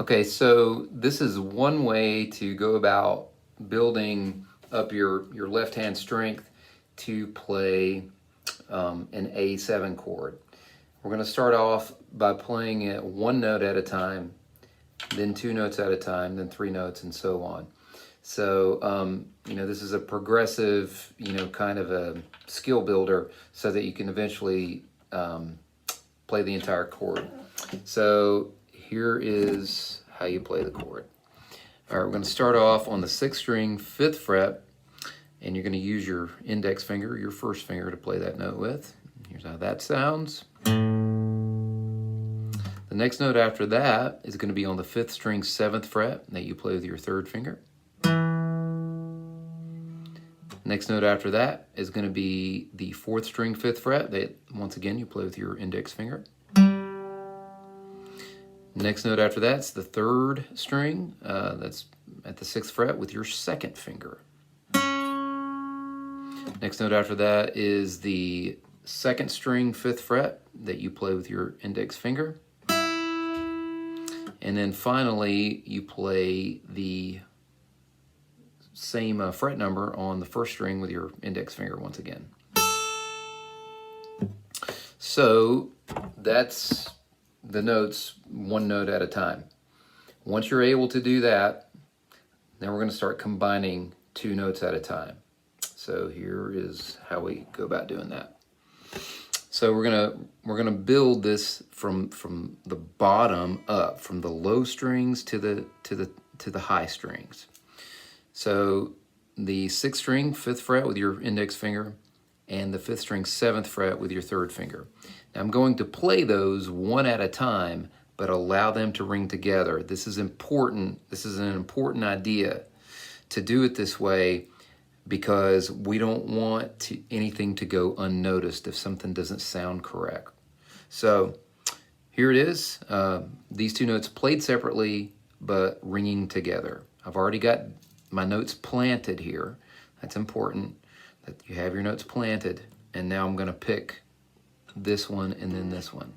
Okay, so this is one way to go about building up your left hand strength to play an A7 chord. We're going to start off by playing it one note at a time, then two notes at a time, then three notes, and so on. So, this is a progressive, kind of a skill builder so that you can eventually play the entire chord. So here is how you play the chord. All right, we're going to start off on the 6th string, 5th fret, and you're going to use your index finger, your first finger, to play that note with. Here's how that sounds. The next note after that is going to be on the 5th string, 7th fret, that you play with your 3rd finger. Next note after that is going to be the 4th string, 5th fret, that once again you play with your index finger. Next note after that's the 3rd string, that's at the 6th fret with your 2nd finger. Next note after that is the 2nd string, 5th fret, that you play with your index finger. And then finally, you play the same fret number on the 1st string with your index finger once again. So that's the notes one note at a time. Once you're able to do that, then we're going to start combining two notes at a time. So here is how we go about doing that. So we're gonna build this from the bottom up, from the low strings to the high strings. So the 6th string, 5th fret with your index finger, and the 5th string, 7th fret with your 3rd finger. Now I'm going to play those one at a time, but allow them to ring together. This is important. This is an important idea to do it this way, because we don't want anything to go unnoticed if something doesn't sound correct. So here it is. These two notes played separately, but ringing together. I've already got my notes planted here. That's important, that you have your notes planted. And now I'm going to pick this one and then this one.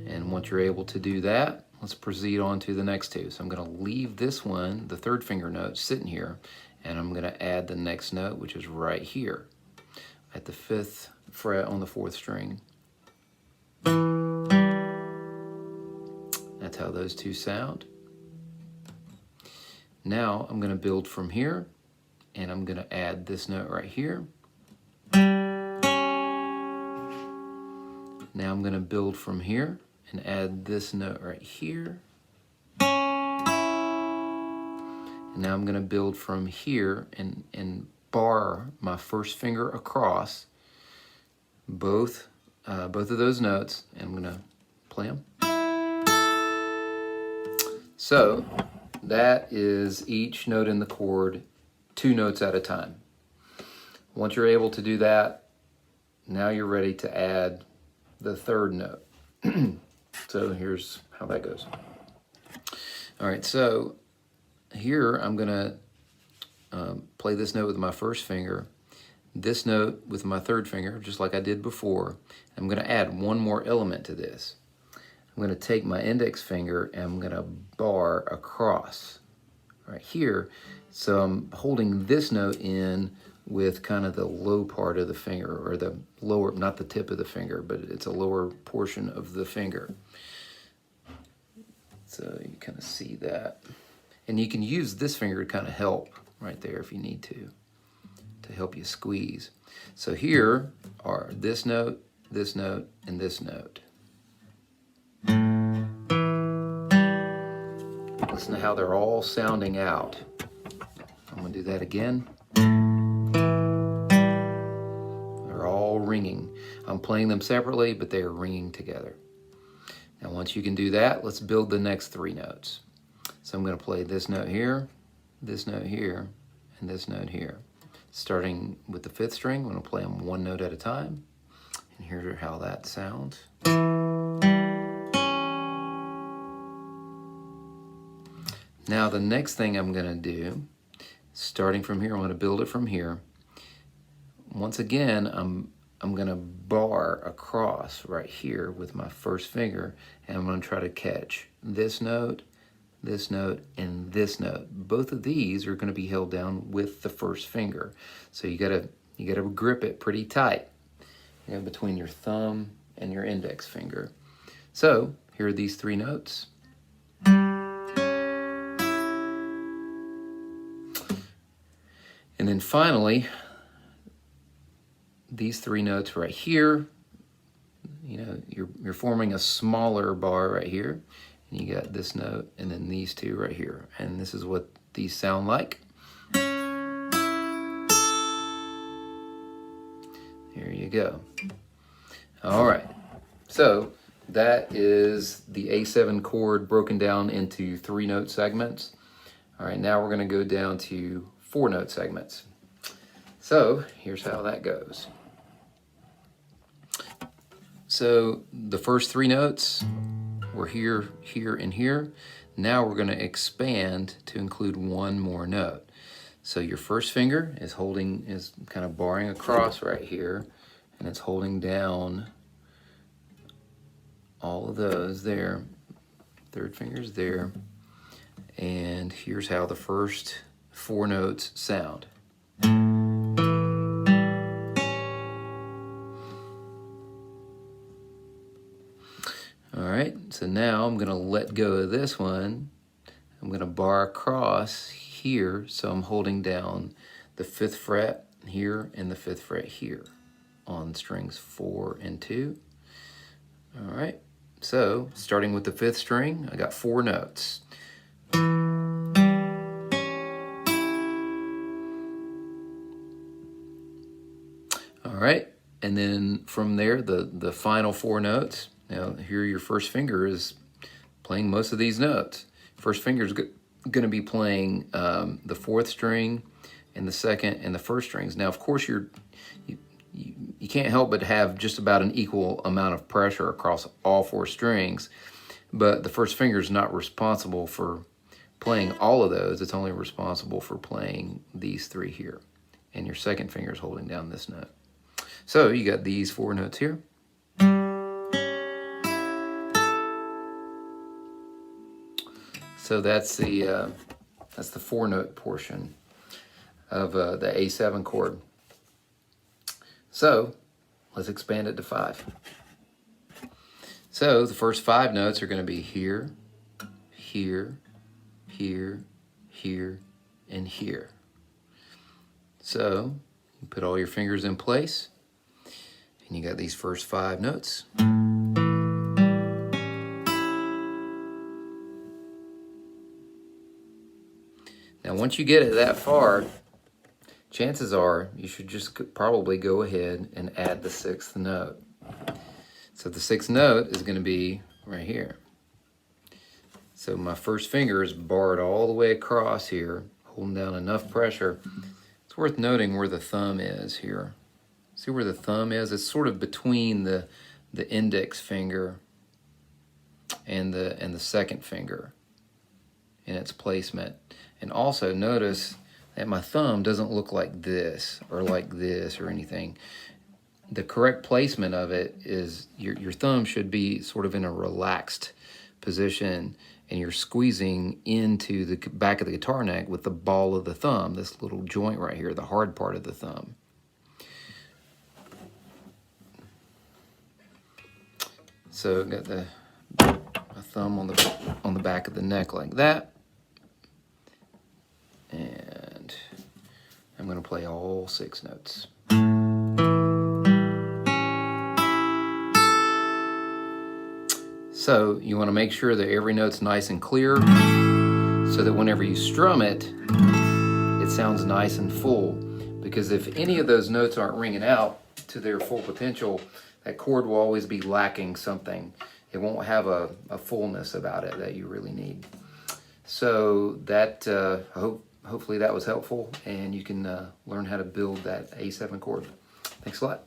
And once you're able to do that, let's proceed on to the next two. So I'm going to leave this one, the 3rd finger note, sitting here, and I'm going to add the next note, which is right here at the 5th fret on the 4th string. That's how those two sound. Now I'm going to build from here, and I'm going to add this note right here. Now I'm going to build from here and add this note right here. And now I'm going to build from here and bar my first finger across both of those notes, and I'm going to play them. So that is each note in the chord, two notes at a time. Once you're able to do that, now you're ready to add the 3rd note. So here's how that goes. All right, so here I'm gonna play this note with my 1st finger, this note with my 3rd finger, just like I did before. I'm gonna add one more element to this. I'm gonna take my index finger and I'm gonna bar across right here. So I'm holding this note in with kind of the low part of the finger, or the lower, not the tip of the finger, but it's a lower portion of the finger. So you kind of see that. And you can use this finger to kind of help right there if you need to help you squeeze. So here are this note, and this note. Listen to how they're all sounding out. I'm going to do that again. They're all ringing. I'm playing them separately, but they are ringing together. Now once you can do that, let's build the next 3 notes. So I'm going to play this note here, and this note here. Starting with the 5th string, I'm going to play them one note at a time. And here's how that sounds. Now the next thing I'm going to do, starting from here, I'm going to build it from here. Once again, I'm gonna bar across right here with my first finger, and I'm gonna try to catch this note, and this note. Both of these are gonna be held down with the first finger. So you gotta grip it pretty tight, you know, between your thumb and your index finger. So here are these three notes. And then finally, these three notes right here, you know, you're forming a smaller bar right here, and you got this note, and then these two right here, and this is what these sound like. Here you go. All right, so that is the A7 chord broken down into 3-note segments. All right, now we're going to go down to 4-note segments. So here's how that goes. So the first 3 notes were here, here, and here. Now we're going to expand to include one more note. So your first finger is kind of barring across right here, and it's holding down all of those there. Third finger's there. And here's how the first 4 notes sound. All right, so now I'm gonna let go of this one. I'm gonna bar across here, so I'm holding down the 5th fret here and the 5th fret here on strings 4 and 2. All right, so starting with the 5th string, I got 4 notes. All right, and then from there, the final 4 notes. Now here your first finger is playing most of these notes. First finger is going to be playing the 4th string and the 2nd and the 1st strings. Now of course you can't help but have just about an equal amount of pressure across all 4 strings, but the first finger is not responsible for playing all of those. It's only responsible for playing these 3 here, and your second finger is holding down this note. So you got these 4 notes here. So that's the 4-note portion of the A7 chord. So let's expand it to 5. So the first 5 notes are going to be here, here, here, here, and here. So you put all your fingers in place, and you got these first 5 notes. Now once you get it that far, chances are you should just probably go ahead and add the 6th note. So the 6th note is going to be right here. So my first finger is barred all the way across here, holding down enough pressure. It's worth noting where the thumb is here. See where the thumb is? It's sort of between the index finger and the 2nd finger in its placement. And also notice that my thumb doesn't look like this or anything. The correct placement of it is your thumb should be sort of in a relaxed position, and you're squeezing into the back of the guitar neck with the ball of the thumb, this little joint right here, the hard part of the thumb. So got my thumb on the back of the neck like that. And I'm going to play all 6 notes. So you want to make sure that every note's nice and clear, so that whenever you strum it, it sounds nice and full. Because if any of those notes aren't ringing out to their full potential, that chord will always be lacking something. It won't have a fullness about it that you really need. So that hopefully that was helpful, and you can learn how to build that A7 chord. Thanks a lot.